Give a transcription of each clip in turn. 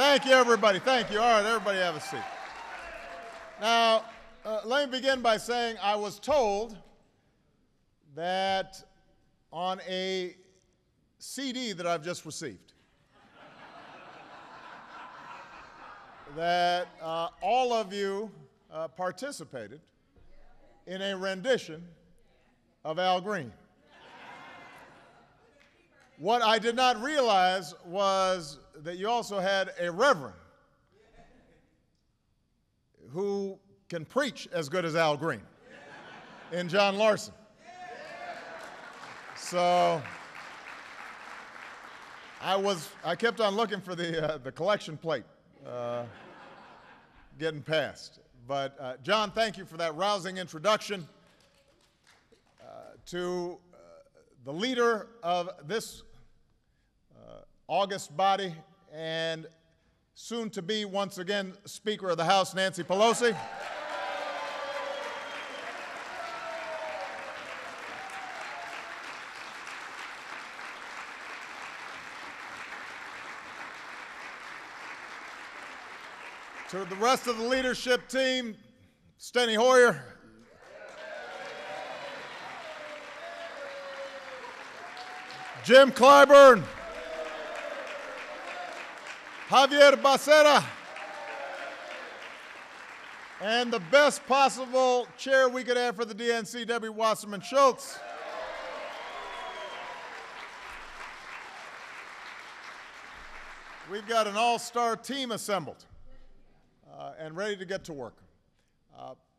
Thank you, everybody. Thank you. All right, everybody have a seat. Now, let me begin by saying I was told that on a CD that I've just received, that all of you participated in a rendition of Al Green. What I did not realize was that you also had a reverend who can preach as good as Al Green in John Larson. So I kept on looking for the collection plate getting passed. But John, thank you for that rousing introduction to the leader of this august body and soon to be once again Speaker of the House, Nancy Pelosi. To the rest of the leadership team, Steny Hoyer, Jim Clyburn, Javier Becerra, and the best possible chair we could have for the DNC, Debbie Wasserman Schultz. We've got an all-star team assembled and ready to get to work.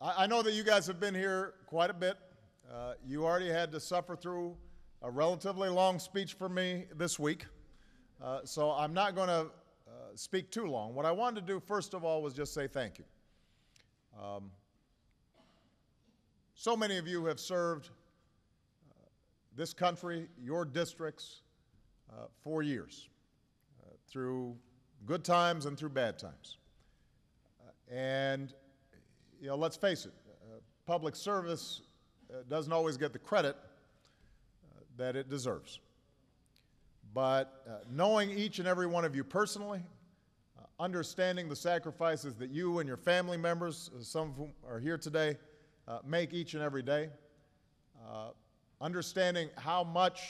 I know that you guys have been here quite a bit. You already had to suffer through a relatively long speech for me this week, so I'm not going to speak too long. What I wanted to do, first of all, was just say thank you. So many of you have served this country, your districts, for years, through good times and through bad times. And, you know, let's face it, public service doesn't always get the credit that it deserves. But knowing each and every one of you personally, understanding the sacrifices that you and your family members, some of whom are here today, make each and every day, understanding how much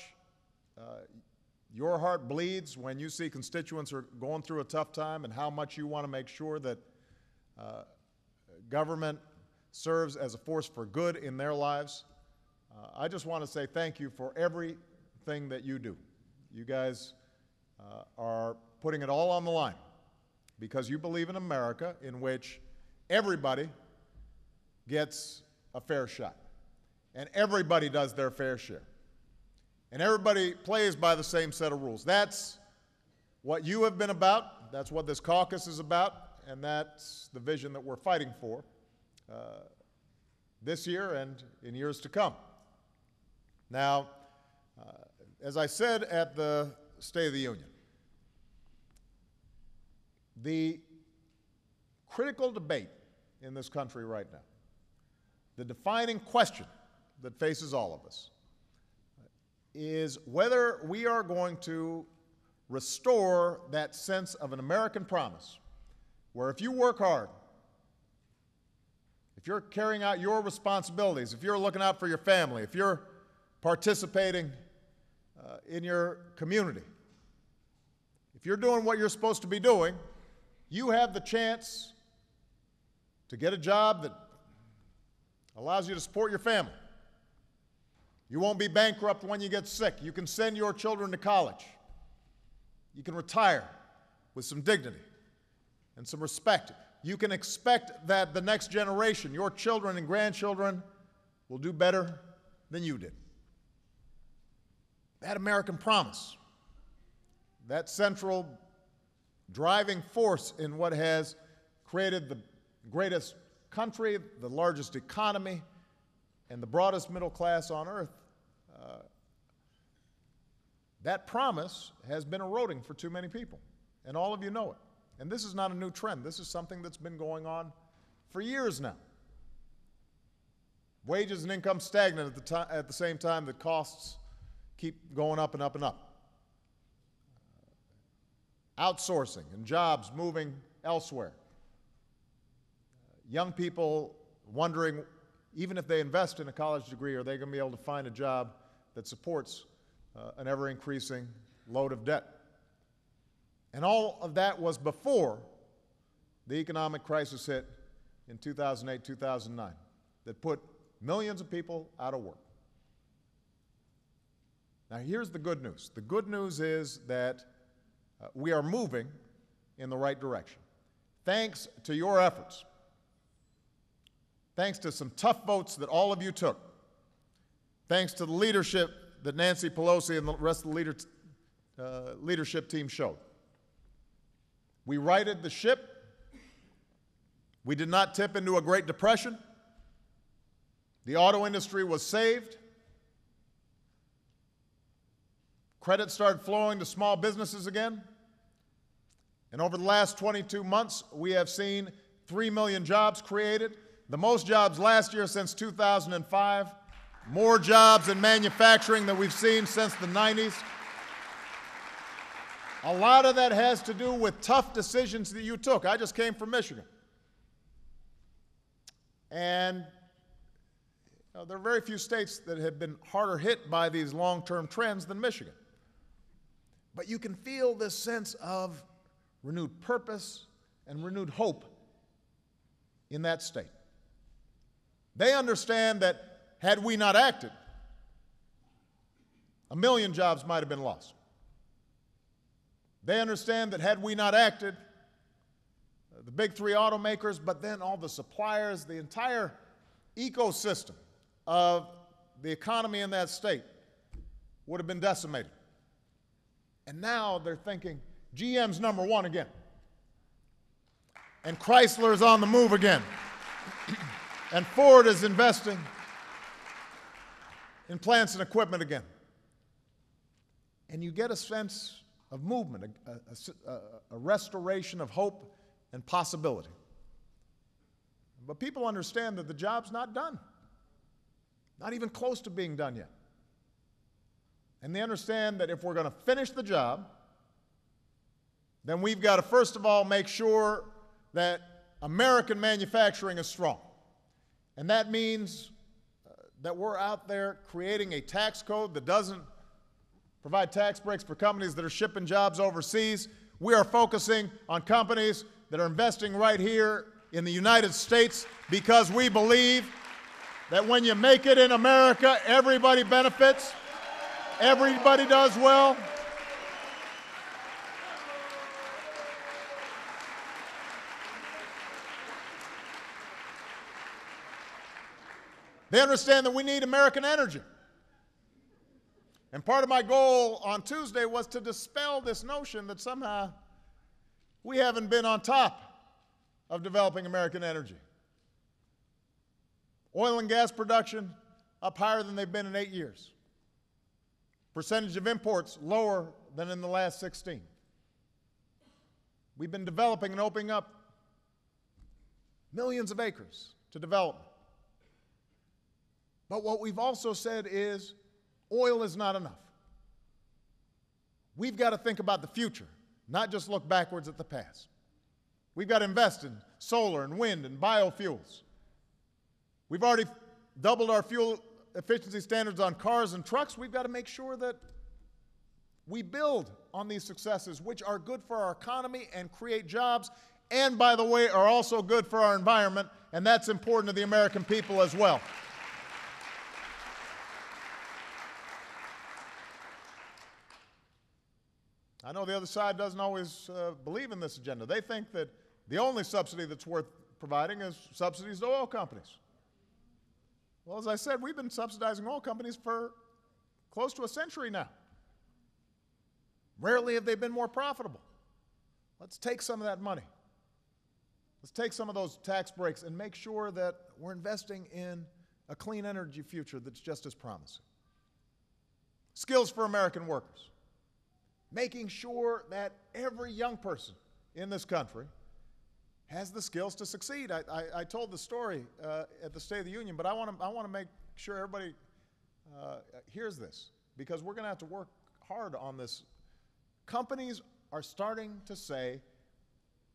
your heart bleeds when you see constituents are going through a tough time and how much you want to make sure that government serves as a force for good in their lives. I just want to say thank you for everything that you do. You guys are putting it all on the line because you believe in America in which everybody gets a fair shot and everybody does their fair share and everybody plays by the same set of rules. That's what you have been about. That's what this caucus is about. And that's the vision that we're fighting for this year and in years to come. Now, as I said at the State of the Union, the critical debate in this country right now, the defining question that faces all of us, is whether we are going to restore that sense of an American promise where if you work hard, if you're carrying out your responsibilities, if you're looking out for your family, if you're participating in your community, if you're doing what you're supposed to be doing, you have the chance to get a job that allows you to support your family. You won't be bankrupt when you get sick. You can send your children to college. You can retire with some dignity and some respect. You can expect that the next generation, your children and grandchildren, will do better than you did. That American promise, that central driving force in what has created the greatest country, the largest economy, and the broadest middle class on earth, that promise has been eroding for too many people, and all of you know it. And this is not a new trend. This is something that's been going on for years now. Wages and income stagnant at the same time that costs keep going up and up and up. outsourcing and jobs moving elsewhere. Young people wondering, even if they invest in a college degree, are they going to be able to find a job that supports an ever-increasing load of debt? And all of that was before the economic crisis hit in 2008, 2009, that put millions of people out of work. Now, here's the good news. The good news is that we are moving in the right direction. Thanks to your efforts, thanks to some tough votes that all of you took, thanks to the leadership that Nancy Pelosi and the rest of the leadership team showed. We righted the ship. We did not tip into a Great Depression. The auto industry was saved. Credit started flowing to small businesses again. And over the last 22 months, we have seen 3 million jobs created, the most jobs last year since 2005, more jobs in manufacturing than we've seen since the 90s. A lot of that has to do with tough decisions that you took. I just came from Michigan. And there are very few states that have been harder hit by these long-term trends than Michigan. But you can feel this sense of renewed purpose and renewed hope in that state. They understand that had we not acted, 1 million jobs might have been lost. They understand that had we not acted, the big three automakers, but then all the suppliers, the entire ecosystem of the economy in that state would have been decimated. And now they're thinking, GM's number one again. And Chrysler's on the move again. And Ford is investing in plants and equipment again. And you get a sense of movement, a restoration of hope and possibility. But people understand that the job's not done, not even close to being done yet. And they understand that if we're going to finish the job, then we've got to first of all make sure that American manufacturing is strong. And that means that we're out there creating a tax code that doesn't provide tax breaks for companies that are shipping jobs overseas. We are focusing on companies that are investing right here in the United States because we believe that when you make it in America, everybody benefits, everybody does well. They understand that we need American energy. And part of my goal on Tuesday was to dispel this notion that somehow we haven't been on top of developing American energy. Oil and gas production up higher than they've been in 8 years. Percentage of imports lower than in the last 16. We've been developing and opening up millions of acres to development. But what we've also said is oil is not enough. We've got to think about the future, not just look backwards at the past. We've got to invest in solar and wind and biofuels. We've already doubled our fuel efficiency standards on cars and trucks. We've got to make sure that we build on these successes, which are good for our economy and create jobs, and, by the way, are also good for our environment, and that's important to the American people as well. I know the other side doesn't always believe in this agenda. They think that the only subsidy that's worth providing is subsidies to oil companies. Well, as I said, we've been subsidizing oil companies for close to a century now. Rarely have they been more profitable. Let's take some of that money. Let's take some of those tax breaks and make sure that we're investing in a clean energy future that's just as promising. Skills for American workers. Making sure that every young person in this country has the skills to succeed. I told the story at the State of the Union, but I want to make sure everybody hears this, because we're going to have to work hard on this. Companies are starting to say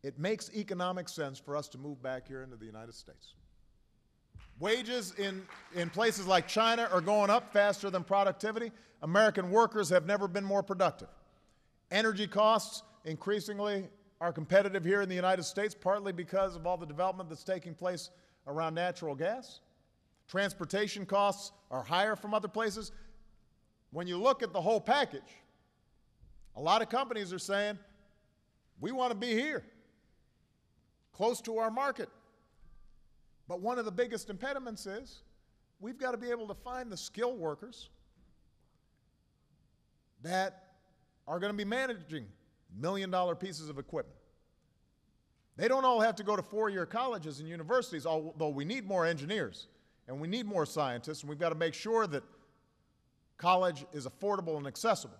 it makes economic sense for us to move back here into the United States. Wages in places like China are going up faster than productivity. American workers have never been more productive. Energy costs increasingly are competitive here in the United States, partly because of all the development that's taking place around natural gas. Transportation costs are higher from other places. When you look at the whole package, a lot of companies are saying, we want to be here, close to our market. But one of the biggest impediments is we've got to be able to find the skilled workers that are going to be managing million-dollar pieces of equipment. They don't all have to go to four-year colleges and universities, although we need more engineers and we need more scientists, and we've got to make sure that college is affordable and accessible.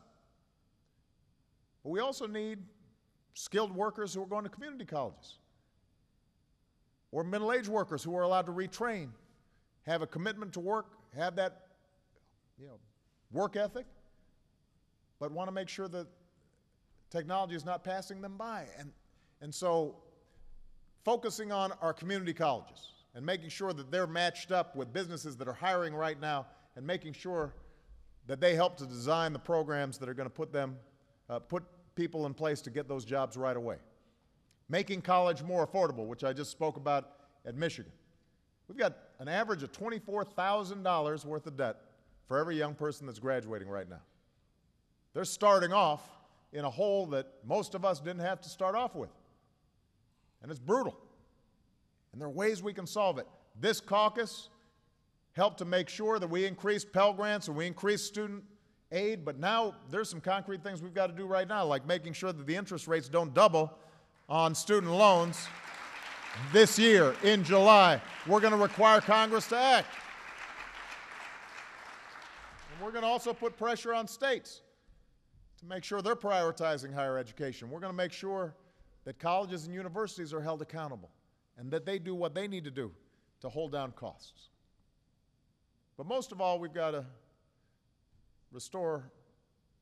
But we also need skilled workers who are going to community colleges, or middle-aged workers who are allowed to retrain, have a commitment to work, have that work ethic, but want to make sure that technology is not passing them by. And so focusing on our community colleges and making sure that they're matched up with businesses that are hiring right now, and making sure that they help to design the programs that are going to put people in place to get those jobs right away. Making college more affordable, which I just spoke about at Michigan. We've got an average of $24,000 worth of debt for every young person that's graduating right now. They're starting off in a hole that most of us didn't have to start off with. And it's brutal. And there are ways we can solve it. This caucus helped to make sure that we increased Pell Grants and we increased student aid, but now there's some concrete things we've got to do right now, like making sure that the interest rates don't double on student loans this year in July. We're going to require Congress to act. And we're going to also put pressure on states to make sure they're prioritizing higher education. We're going to make sure that colleges and universities are held accountable and that they do what they need to do to hold down costs. But most of all, we've got to restore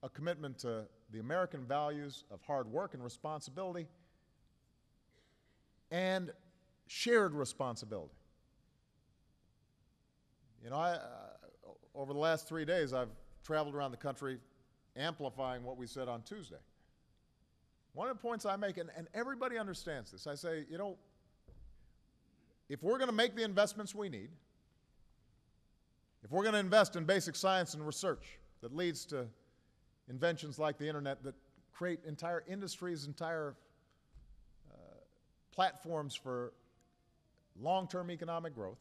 a commitment to the American values of hard work and responsibility and shared responsibility. Over the last 3 days, I've traveled around the country amplifying what we said on Tuesday. One of the points I make, and everybody understands this, I say, if we're going to make the investments we need, if we're going to invest in basic science and research that leads to inventions like the internet that create entire industries, entire platforms for long-term economic growth,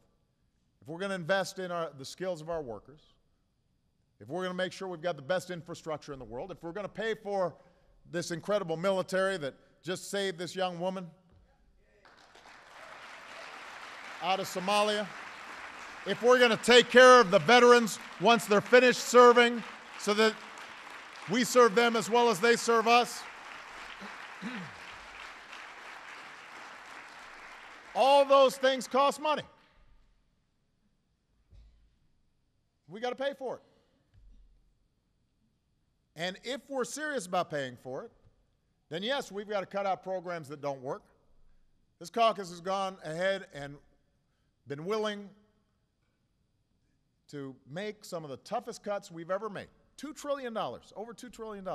if we're going to invest in the skills of our workers, if we're going to make sure we've got the best infrastructure in the world, if we're going to pay for this incredible military that just saved this young woman out of Somalia, if we're going to take care of the veterans once they're finished serving so that we serve them as well as they serve us, all those things cost money. We got to pay for it. And if we're serious about paying for it, then yes, we've got to cut out programs that don't work. This caucus has gone ahead and been willing to make some of the toughest cuts we've ever made. $2 trillion, over $2 trillion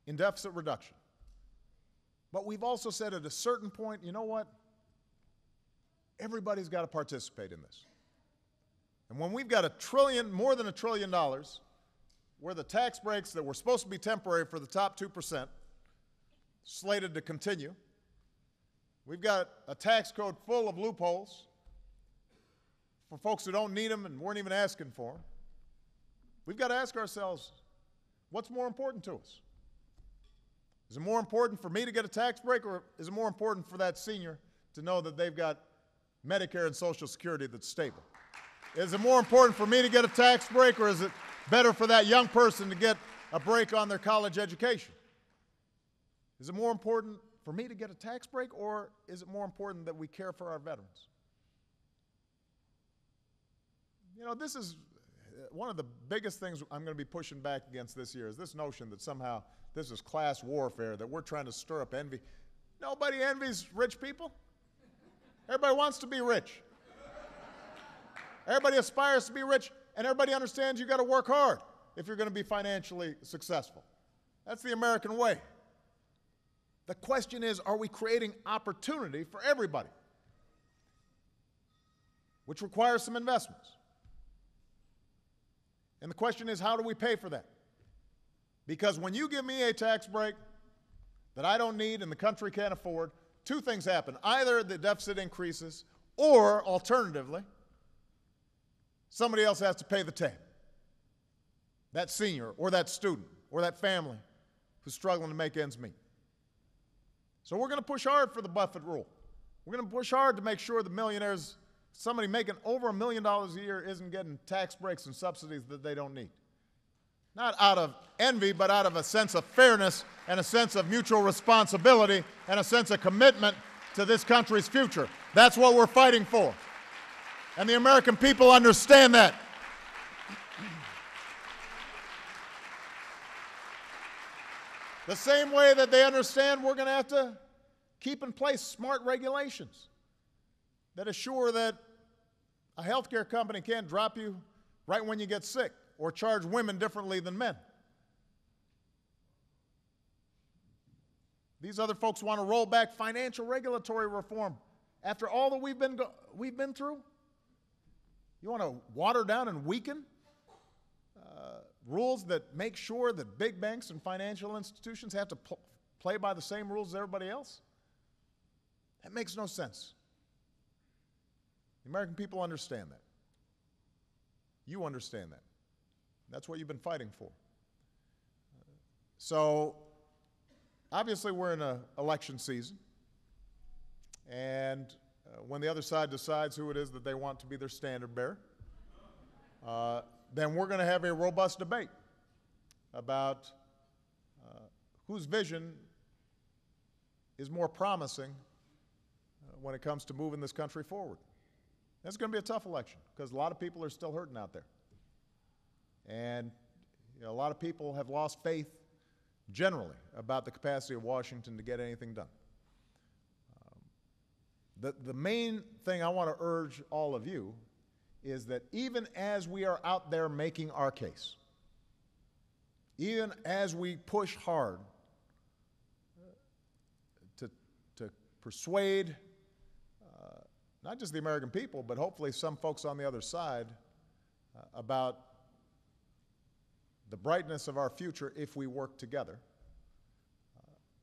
in deficit reduction. But we've also said at a certain point, you know what? Everybody's got to participate in this. And when we've got more than $1 trillion, where the tax breaks that were supposed to be temporary for the top 2%, slated to continue, we've got a tax code full of loopholes for folks who don't need them and weren't even asking for them. We've got to ask ourselves, what's more important to us? Is it more important for me to get a tax break, or is it more important for that senior to know that they've got Medicare and Social Security that's stable? Is it more important for me to get a tax break, or is it better for that young person to get a break on their college education? Is it more important for me to get a tax break, or is it more important that we care for our veterans? one of the biggest things I'm going to be pushing back against this year is this notion that somehow this is class warfare, that we're trying to stir up envy. Nobody envies rich people. Everybody wants to be rich. Everybody aspires to be rich, and everybody understands you've got to work hard if you're going to be financially successful. That's the American way. The question is, are we creating opportunity for everybody? Which requires some investments. And the question is, how do we pay for that? Because when you give me a tax break that I don't need and the country can't afford, two things happen. Either the deficit increases, or alternatively, somebody else has to pay the tab. That senior, or that student, or that family who's struggling to make ends meet. So we're going to push hard for the Buffett rule. We're going to push hard to make sure the millionaires, somebody making over $1 million a year, isn't getting tax breaks and subsidies that they don't need. Not out of envy, but out of a sense of fairness and a sense of mutual responsibility and a sense of commitment to this country's future. That's what we're fighting for. And the American people understand that. The same way that they understand we're going to have to keep in place smart regulations that assure that a healthcare company can't drop you right when you get sick or charge women differently than men. These other folks want to roll back financial regulatory reform after all that we've been through. You want to water down and weaken rules that make sure that big banks and financial institutions have to play by the same rules as everybody else? That makes no sense. The American people understand that. You understand that. That's what you've been fighting for. So, obviously we're in an election season, and when the other side decides who it is that they want to be their standard bearer, then we're going to have a robust debate about whose vision is more promising when it comes to moving this country forward. It's going to be a tough election because a lot of people are still hurting out there. And a lot of people have lost faith generally about the capacity of Washington to get anything done. The main thing I want to urge all of you is that even as we are out there making our case, even as we push hard to persuade not just the American people, but hopefully some folks on the other side about the brightness of our future if we work together,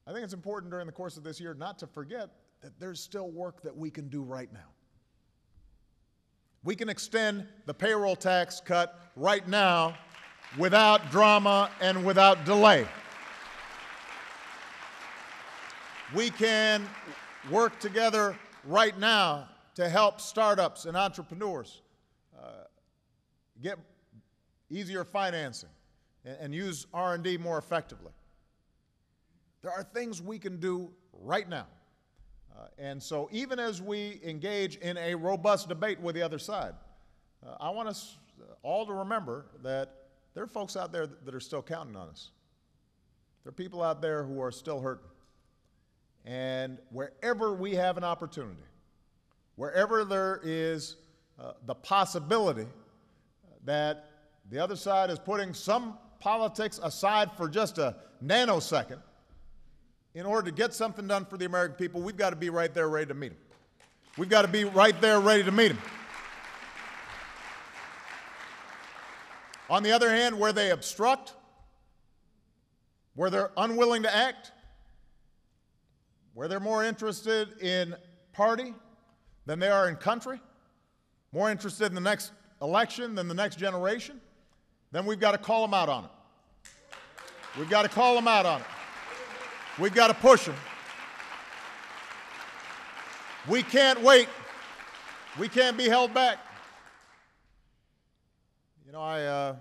I think it's important during the course of this year not to forget that there's still work that we can do right now. We can extend the payroll tax cut right now without drama and without delay. We can work together right now to help startups and entrepreneurs get easier financing and use R&D more effectively. There are things we can do right now. And so even as we engage in a robust debate with the other side, I want us all to remember that there are folks out there that are still counting on us. There are people out there who are still hurting. And wherever we have an opportunity, wherever there is the possibility that the other side is putting some politics aside for just a nanosecond in order to get something done for the American people, we've got to be right there ready to meet them. We've got to be right there ready to meet them. On the other hand, where they obstruct, where they're unwilling to act, where they're more interested in party than they are in country, more interested in the next election than the next generation, then we've got to call them out on it. We've got to call them out on it. We've got to push them. We can't wait. We can't be held back. You know,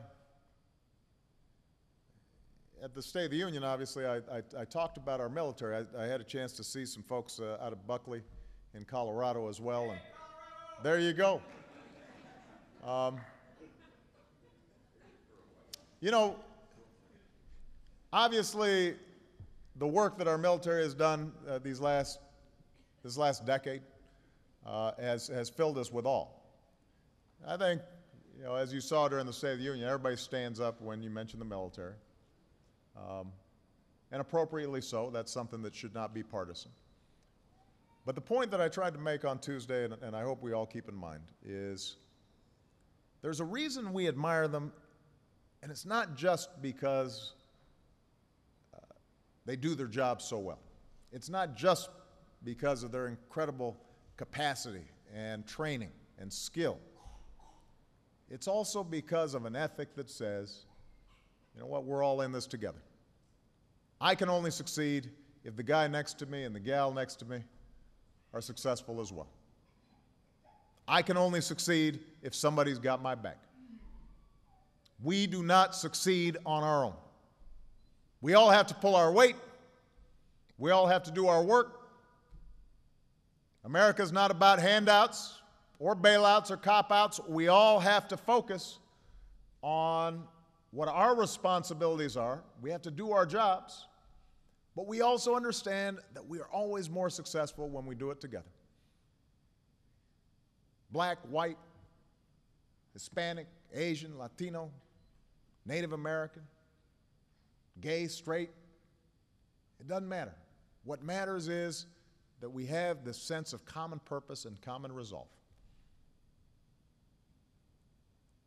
at the State of the Union, obviously, I talked about our military. I had a chance to see some folks out of Buckley in Colorado as well, and there you go. You know, obviously, the work that our military has done this last decade has filled us with awe. I think, you know, as you saw during the State of the Union, everybody stands up when you mention the military, and appropriately so. That's something that should not be partisan. But the point that I tried to make on Tuesday, and I hope we all keep in mind, is there's a reason we admire them, and it's not just because they do their job so well. It's not just because of their incredible capacity and training and skill. It's also because of an ethic that says, you know what, we're all in this together. I can only succeed if the guy next to me and the gal next to me are successful as well. I can only succeed if somebody's got my back. We do not succeed on our own. We all have to pull our weight. We all have to do our work. America's not about handouts or bailouts or cop-outs. We all have to focus on what our responsibilities are. We have to do our jobs. But we also understand that we are always more successful when we do it together. Black, white, Hispanic, Asian, Latino, Native American, gay, straight, it doesn't matter. What matters is that we have this sense of common purpose and common resolve.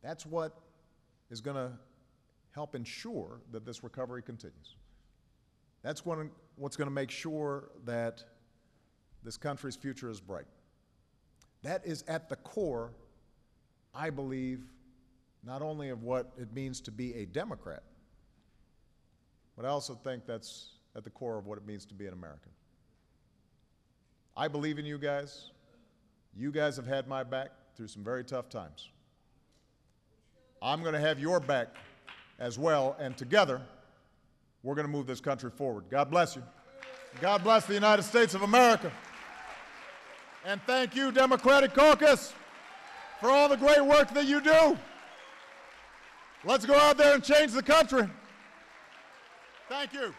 That's what is going to help ensure that this recovery continues. That's what's going to make sure that this country's future is bright. That is at the core, I believe, not only of what it means to be a Democrat, but I also think that's at the core of what it means to be an American. I believe in you guys. You guys have had my back through some very tough times. I'm going to have your back as well, and together, we're going to move this country forward. God bless you. God bless the United States of America. And thank you, Democratic Caucus, for all the great work that you do. Let's go out there and change the country. Thank you.